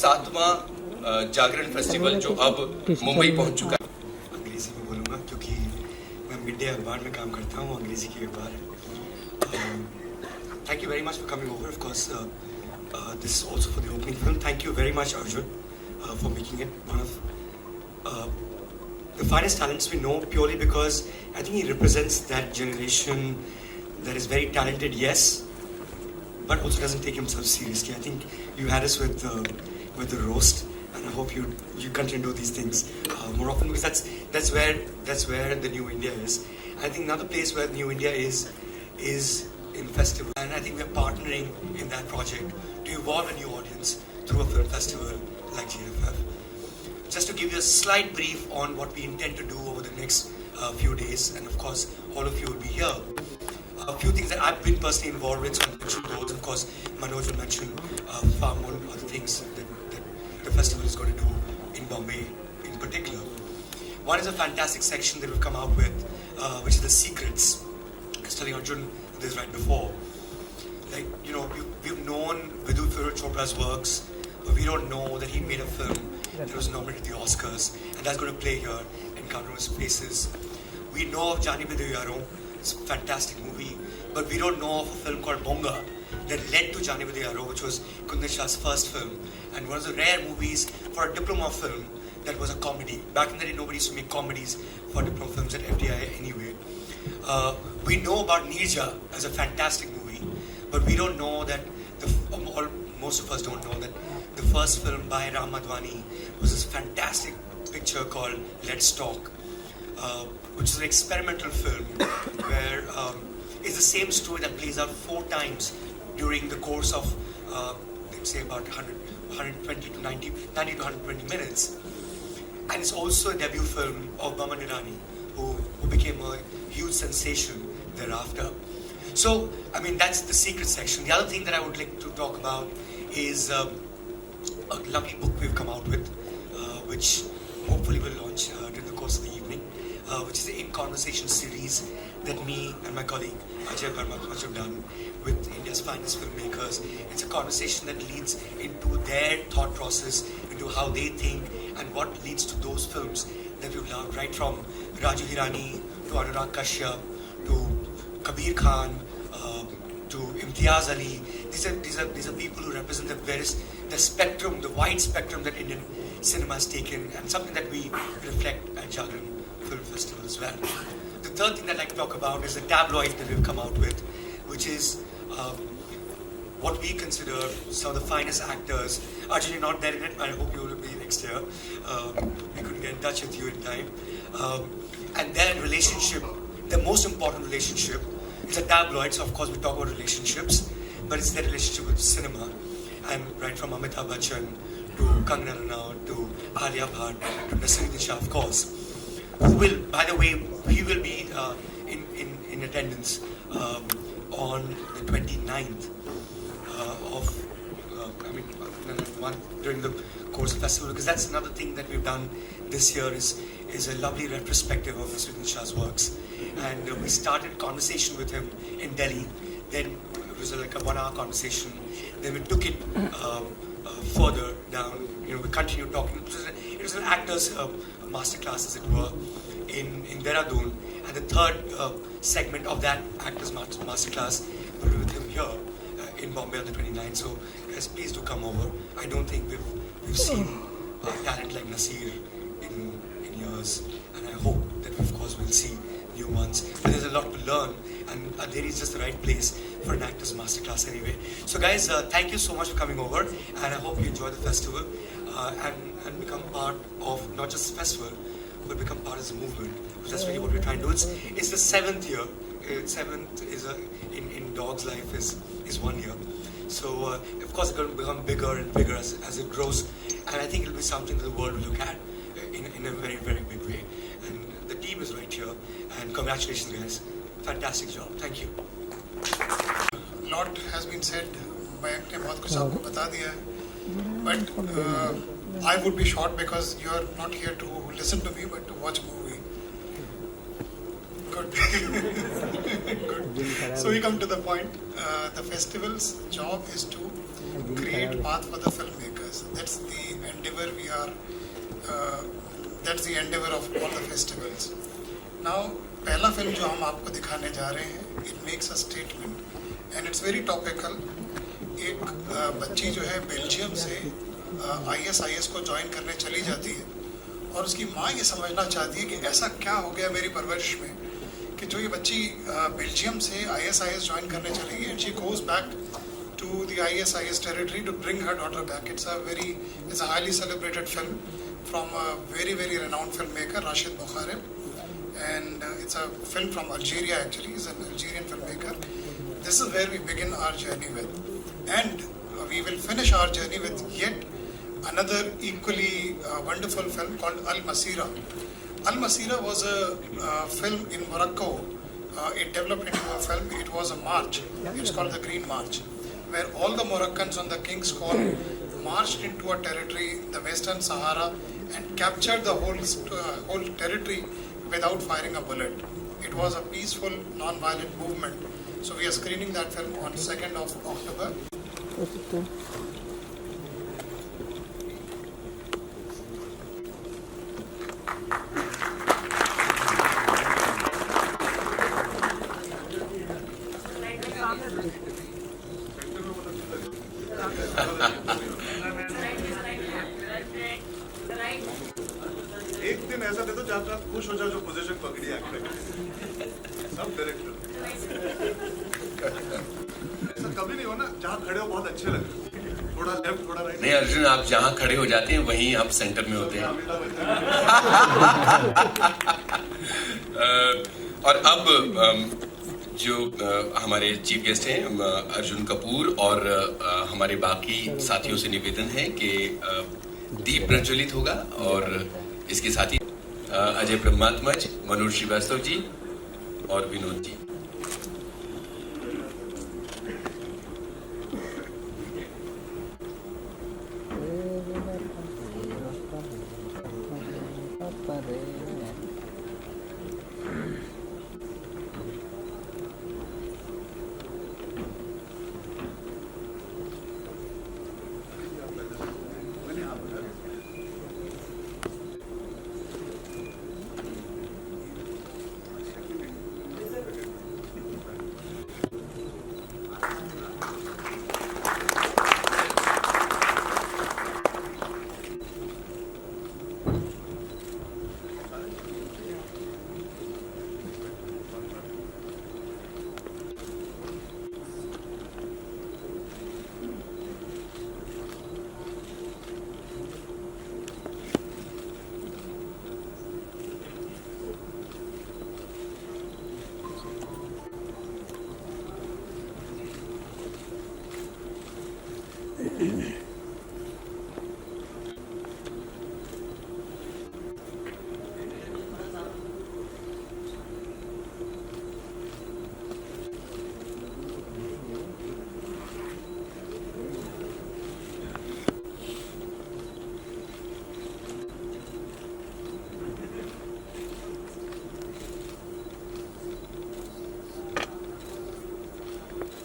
7वां जागरण festival जो अब मुंबई पहुंच चुका है। अंग्रेजी में बोलूँगा क्योंकि मैं मिड डे अखबार में काम करता हूँ, अंग्रेजी की अखबार है। Thank you very much for coming over. Of course, this is also for the opening film. Thank you very much, Arjun, for making it one of the finest talents we know, purely because I think he represents that generation that is very talented, yes, but also doesn't take himself seriously. I think you had us with the roast, and I hope you continue to do these things more often, because that's where the new India is. I think another place where new India is in festival, and I think we're partnering in that project to evolve a new audience through a film festival like GFF. Just to give you a slight brief on what we intend to do over the next few days, and of course all of you will be here. A few things that I've been personally involved with, so I'll mention those. Of course, Manoj will mention far more other things that the festival is going to do in Bombay in particular. One is a fantastic section that we've come out with, which is the secrets. I was telling Arjun this right before. Like, you know, we've known Vidhu Chopra's works, but we don't know that he made a film that was nominated to the Oscars, and that's going to play here in Counter Spaces. We know of Jani Bide Yaro, it's a fantastic movie, but we don't know of a film called Bonga that led to Jani Bide Yaro, which was Kundan Shah's first film, and one of the rare movies for a diploma film that was a comedy. Back in the day, nobody used to make comedies for diploma films at FDI anyway. We know about Nirja as a fantastic movie, but we don't know that, most of us don't know that the first film by Ram Madhwani was this fantastic picture called Let's Talk, which is an experimental film where it's the same story that plays out 4 times during the course of, let's say, about 120 to 90 to 120 minutes. And it's also a debut film of Baman Irani, who became a huge sensation thereafter. So, I mean, that's the secret section. The other thing that I would like to talk about is a lovely book we've come out with, which hopefully will launch during the course of the evening, which is the In Conversation series that me and my colleague Ajay Verma have done with India's finest filmmakers. It's a conversation that leads into their thought process, into how they think, and what leads to those films that we love, right from Raju Hirani to Anurag Kashyap to Kabir Khan to Imtiaz Ali. These are people who represent the spectrum, the wide spectrum that Indian cinema has taken, and something that we reflect at Jagran Film Festival as well. The third thing that I'd like to talk about is the tabloid that we've come out with, which is what we consider some of the finest actors. Arjun, you're not there in it, I hope you will be next year. We couldn't get in touch with you in time. And their relationship, the most important relationship, is a tabloid, so of course we talk about relationships, but it's their relationship with cinema. And right from Amitabh Bachchan to Kangana Ranaut to Alia Bhatt to Naseeruddin Shah, of course, who will, by the way, he will be in attendance on the 29th during the course of the festival, because that's another thing that we've done this year is a lovely retrospective of Naseeruddin Shah's works. And we started conversation with him in Delhi. Then it was like a 1-hour conversation. Then we took it further down. You know, we continued talking. It was an actor's masterclass, as it were, in Dehradun. And the third segment of that actor's masterclass will be with him here in Bombay on the 29th. So guys, please do come over. I don't think we've seen talent like Nasir in years, and I hope that we, of course, will see new ones. But there's a lot to learn, and Andheri is just the right place for an actor's masterclass anyway. So guys, thank you so much for coming over, and I hope you enjoy the festival and become part of not just the festival, but become part of the movement. Because that's really what we're trying to do. It's the 7th year. 7th is in Dog's life is 1 year. So of course it's going to become bigger and bigger as it grows, and I think it'll be something that the world will look at in a very, very big way. And the team is right here, and congratulations guys, fantastic job, thank you. A lot has been said, Mayank ने बहुत कुछ आपको बता दिया है, but I would be short because you are not here to listen to me but to watch a movie. Good. Good. So we come to the point. The festival's job is to create path for the filmmakers. That's the endeavor we are. That's the endeavor of all the festivals. Now, पहला film जो हम आपको दिखाने जा रहे हैं, it makes a statement and it's very topical. एक बच्ची जो है बेल्जियम से ISIS को ज्वाइन करने चली जाती है और उसकी माँ ये समझना चाहती है कि ऐसा क्या हो गया मेरी परवरिश में कि जो ये बच्ची बेल्जियम से ISIS ज्वाइन करने चली गई and she goes back to the ISIS territory to bring her daughter back. It's a highly celebrated film from a very renowned filmmaker, Rashid Bukharib, and it's a film from Algeria actually. He's an Algerian filmmaker. This is where we begin our journey with, and we will finish our journey with yet another equally wonderful film called Al Masira. Al Masira was a film in Morocco. It developed into a film. It was a march. It's called the Green March, where all the Moroccans on the King's Call marched into a territory, the Western Sahara, and captured the whole territory without firing a bullet. It was a peaceful, non-violent movement. So we are screening that film on 2nd of October. एक दिन ऐसा दे दो जहाँ आप खुश हो जाओ जो पोजीशन पकड़ी एक्टर सब डायरेक्टर ऐसा कभी नहीं हो ना जहाँ खड़े हो बहुत अच्छे लगे थोड़ा लेफ्ट थोड़ा राइट नहीं अर्जुन, आप जहाँ खड़े हो जाते हैं वहीं आप सेंटर में होते हैं। और अब जो हमारे चीफ गेस्ट हैं अर्जुन कपूर और हमारे बाकी साथियों से निवेदन है कि दीप प्रज्वलित होगा और इसके साथ ही अजय ब्रह्मात्मज, मनोज श्रीवास्तव जी और विनोद जी।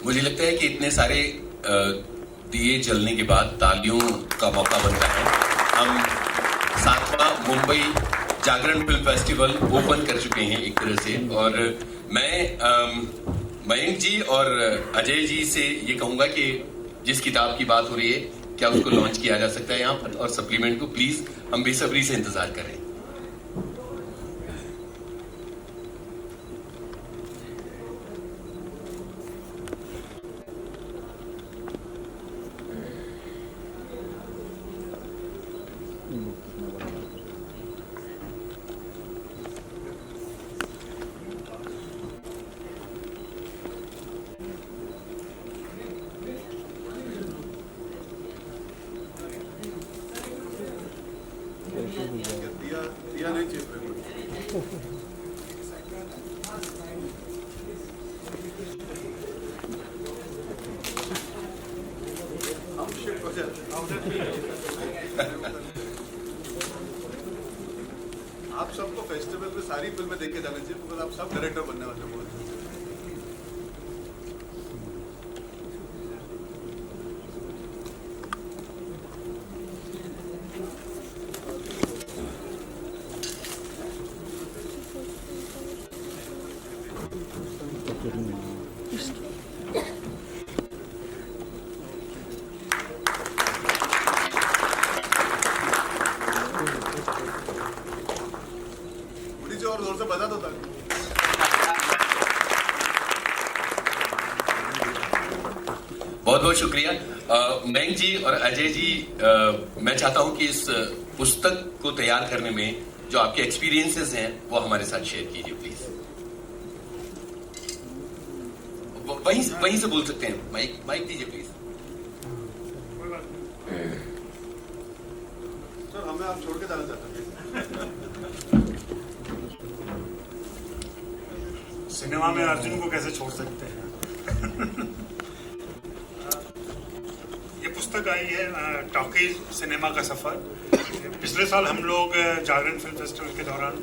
मुझे लगता है कि इतने सारे दिए जलने के बाद तालियों का मौका बनता है। हम 7वां मुंबई जागरण फिल्म फेस्टिवल ओपन कर चुके हैं एक तरह से, और मैं मयंक जी और अजय जी से ये कहूंगा कि जिस किताब की बात हो रही है क्या उसको लॉन्च किया जा सकता है यहाँ पर, और सप्लीमेंट को प्लीज हम बेसब्री से इंतजार करें। दिया नहीं चाहिए आप सबको फेस्टिवल में सारी फिल्में देखे जाने चाहिए बिकॉज आप सब डायरेक्टर बनने वाले हो। मुझे और जोर से बजा दो ताकि बहुत बहुत शुक्रिया मयंक जी और अजय जी। मैं चाहता हूं कि इस पुस्तक को तैयार करने में जो आपके एक्सपीरियंसेस हैं वो हमारे साथ शेयर कीजिए प्लीज। वहीं से बोल सकते हैं, माइक दीजिए प्लीज। सर हमें आप छोड़ के जाना चाहते हैं। सिनेमा में अर्जुन को कैसे छोड़ सकते हैं। ये पुस्तक आई है टॉकीज सिनेमा का सफर। पिछले साल हम लोग जागरण फिल्म फेस्टिवल के दौरान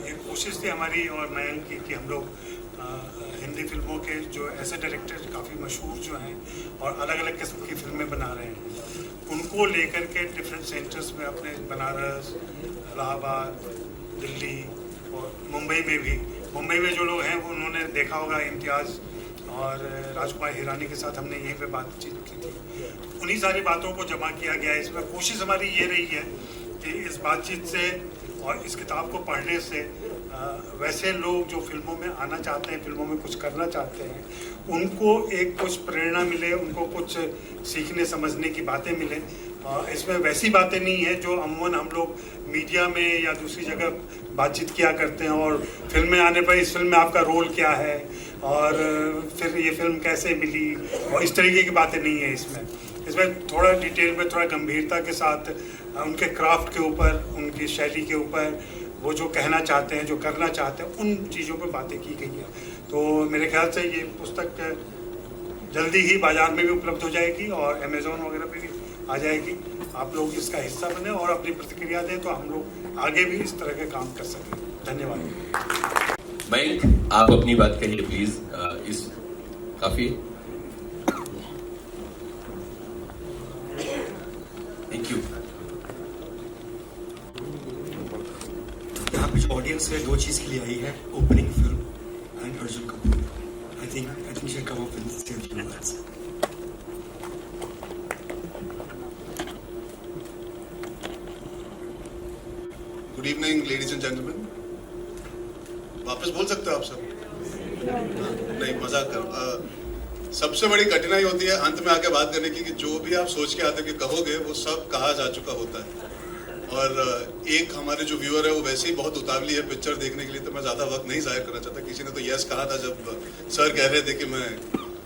एक कोशिश थी हमारी और मयंक की कि हम लोग हिंदी फिल्मों के जो ऐसे डायरेक्टर काफ़ी मशहूर जो हैं और अलग अलग किस्म की फिल्में बना रहे हैं उनको लेकर के डिफरेंट सेंटर्स में अपने बनारस, इलाहाबाद, दिल्ली और मुंबई में भी। मुंबई में जो लोग हैं वो उन्होंने देखा होगा इम्तियाज़ और राजकुमार हिरानी के साथ हमने यहीं पे बातचीत की थी। उन्हीं सारी बातों को जमा किया गया है इसमें। कोशिश हमारी ये रही है कि इस बातचीत से और इस किताब को पढ़ने से वैसे लोग जो फिल्मों में आना चाहते हैं, फिल्मों में कुछ करना चाहते हैं, उनको एक कुछ प्रेरणा मिले, उनको कुछ सीखने समझने की बातें मिलें। इसमें वैसी बातें नहीं है जो अमूमन हम लोग मीडिया में या दूसरी जगह बातचीत किया करते हैं और फिल्म में आने पर इस फिल्म में आपका रोल क्या है और फिर ये फिल्म कैसे मिली और इस तरीके की बातें नहीं है इसमें। इसमें थोड़ा डिटेल में, थोड़ा गंभीरता के साथ उनके क्राफ्ट के ऊपर, उनकी शैली के ऊपर, वो जो कहना चाहते हैं, जो करना चाहते हैं, उन चीज़ों पर बातें की गई हैं। तो मेरे ख्याल से ये पुस्तक जल्दी ही बाज़ार में भी उपलब्ध हो जाएगी और अमेज़ॉन वगैरह पे भी आ जाएगी। आप लोग इसका हिस्सा बने और अपनी प्रतिक्रिया दें तो हम लोग आगे भी इस तरह के काम कर सकें। धन्यवाद। मयंक आप अपनी बात कहिए प्लीज। इस काफी थैंक यू। यहाँ पे जो ऑडियंस है दो चीज़ के लिए आई है, opening film and Arjun Kapoor. I think should come up with same few words. Good evening ladies and gentleman. वापस बोल सकते हो आप सब? नहीं, मजाक कर। सबसे बड़ी कठिनाई होती है अंत में आके बात करने की कि जो भी आप सोच के आते कि कहोगे वो सब कहा जा चुका होता है। और एक हमारे जो व्यूअर है वो वैसे ही बहुत उतावली है पिक्चर देखने के लिए, तो मैं ज़्यादा वक्त नहीं जाहिर करना चाहता। किसी ने तो यस कहा था जब सर कह रहे थे कि मैं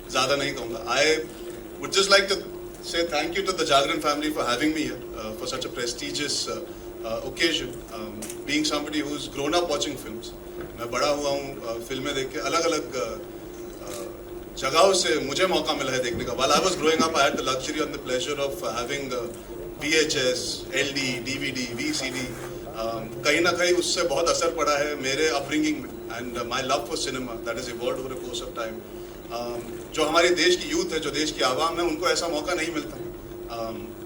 ज़्यादा नहीं कहूँगा। I would just like to say thank you to the Jagran family for having me here for such a prestigious occasion. Being somebody who's grown up watching films, मैं बड़ा हुआ हूँ फिल्में देख के। अलग अलग जगहों से मुझे मौका मिला है देखने का। While I was growing up, I had the luxury and the pleasure of having VHS, LD, DVD, VCD. कहीं ना कहीं उससे बहुत असर पड़ा है मेरे अपब्रिंगिंग में, and my love for cinema that has evolved over the course of time. जो हमारे देश की यूथ है, जो देश की आवाम है, उनको ऐसा मौका नहीं मिलता।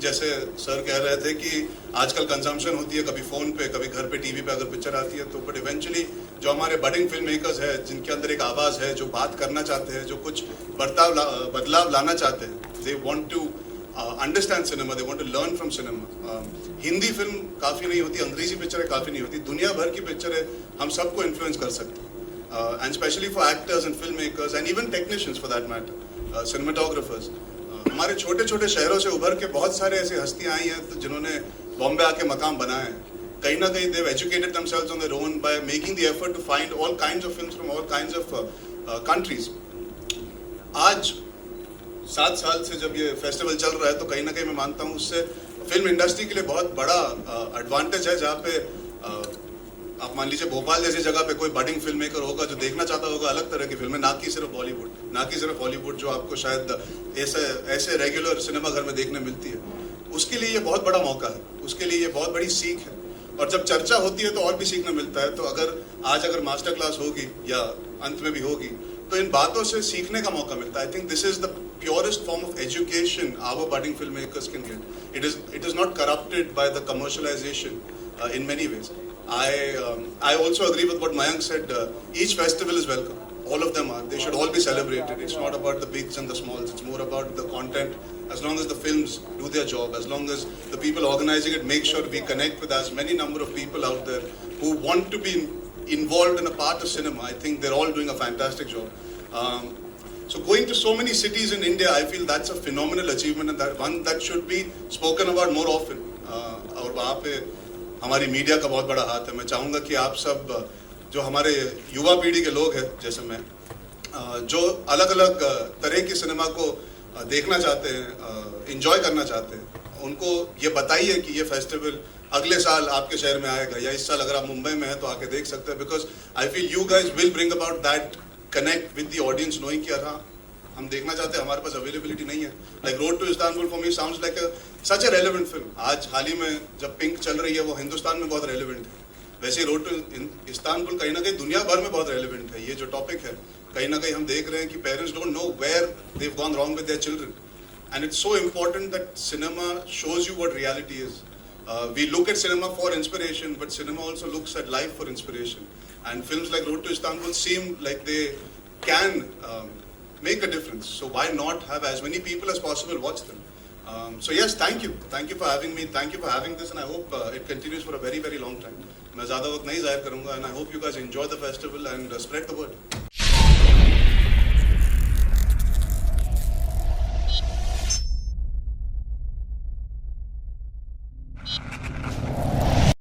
जैसे सर कह रहे थे कि आजकल कंजम्पशन होती है कभी फ़ोन पे, कभी घर पे टीवी पे अगर पिक्चर आती है तो, बट इवेंचुअली जो हमारे बडिंग फिल्म मेकर्स है, जिनके अंदर एक आवाज़ है, जो बात करना चाहते हैं, जो कुछ बदलाव लाना चाहते हैं, they want to understand cinema, they want to learn from cinema. Hindi film काफ़ी नहीं होती, अंग्रेजी पिक्चरें काफ़ी नहीं होती, दुनिया भर की पिक्चरें हम सबको इन्फ्लुएंस कर सकती हैं। And especially for actors and filmmakers and even technicians for that matter, cinematographers. हमारे छोटे छोटे शहरों से उभर के बहुत सारे ऐसी हस्तियां आई हैं जिन्होंने बॉम्बे आके मकाम बनाए हैं। कहीं ना कहीं they've educated themselves on their own by making the effort to find all kinds of films from all kinds of countries. आज 7 साल से जब ये फेस्टिवल चल रहा है तो कहीं ना कहीं मैं मानता हूँ उससे फिल्म इंडस्ट्री के लिए बहुत बड़ा एडवांटेज है। जहाँ पे आप मान लीजिए भोपाल जैसी जगह पे कोई बडिंग फिल्म मेकर होगा जो देखना चाहता होगा अलग तरह की फिल्में, ना कि सिर्फ बॉलीवुड, ना कि सिर्फ हॉलीवुड जो आपको शायद ऐसे रेगुलर सिनेमा घर में देखने मिलती है, उसके लिए ये बहुत बड़ा मौका है, उसके लिए ये बहुत बड़ी सीख है। और जब चर्चा होती है तो और भी सीखने मिलता है। तो अगर मास्टर क्लास होगी या अंत में भी होगी तो इन बातों से सीखने का मौका मिलता है। I think this is the purest form of education our budding film makers can get. It is not corrupted by the commercialisation in many ways. I also agree with what Mayank said. Each festival is welcome. all of them are. They should all be celebrated. It's not about the bigs and the smalls. It's more about the content. As long as the films do their job, as long as the people organizing it make sure we connect with as many number of people out there who want to be involved in a part of cinema, I think they're all doing a fantastic job. So going to so many cities in India, I feel that's a phenomenal achievement and that one that should be spoken about more often. और वहाँ पे हमारी media का बहुत बड़ा हाथ है. मैं चाहूँगा कि आप सब जो हमारे युवा पीढ़ी के लोग हैं जैसे मैं, जो अलग अलग तरह की सिनेमा को देखना चाहते हैं, एंजॉय करना चाहते हैं, उनको ये बताइए कि ये फेस्टिवल अगले साल आपके शहर में आएगा या इस साल अगर आप मुंबई में हैं तो आके देख सकते हैं. Because I feel you guys will bring about that connect with the audience knowing कि हाँ हम देखना चाहते हैं, हमारे पास अवेलेबिलिटी नहीं है. Like road to Istanbul for me sounds like such a relevant film. आज हाल ही में जब पिंक चल रही है वो हिंदुस्तान में बहुत रेलेवेंट है. वैसे ही रोड टू इस्तांबुल कहीं ना कहीं दुनिया भर में बहुत रेलेवेंट है. ये जो टॉपिक है कहीं ना कहीं हम देख रहे हैं कि parents don't know where they have gone wrong with their children. And it's so important that cinema shows you what reality is. We look at cinema for inspiration, but cinema also looks at life for inspiration. And films like Road to Istanbul seem like they can make a difference. So why not have as many people as possible watch them? So yes, thank you. Thank you for having me. Thank you for having this, and I hope it continues for a very, very long time. मैं ज़्यादा वक्त नहीं ज़ाहिर करूँगा, and I hope you guys enjoy the festival and spread the word.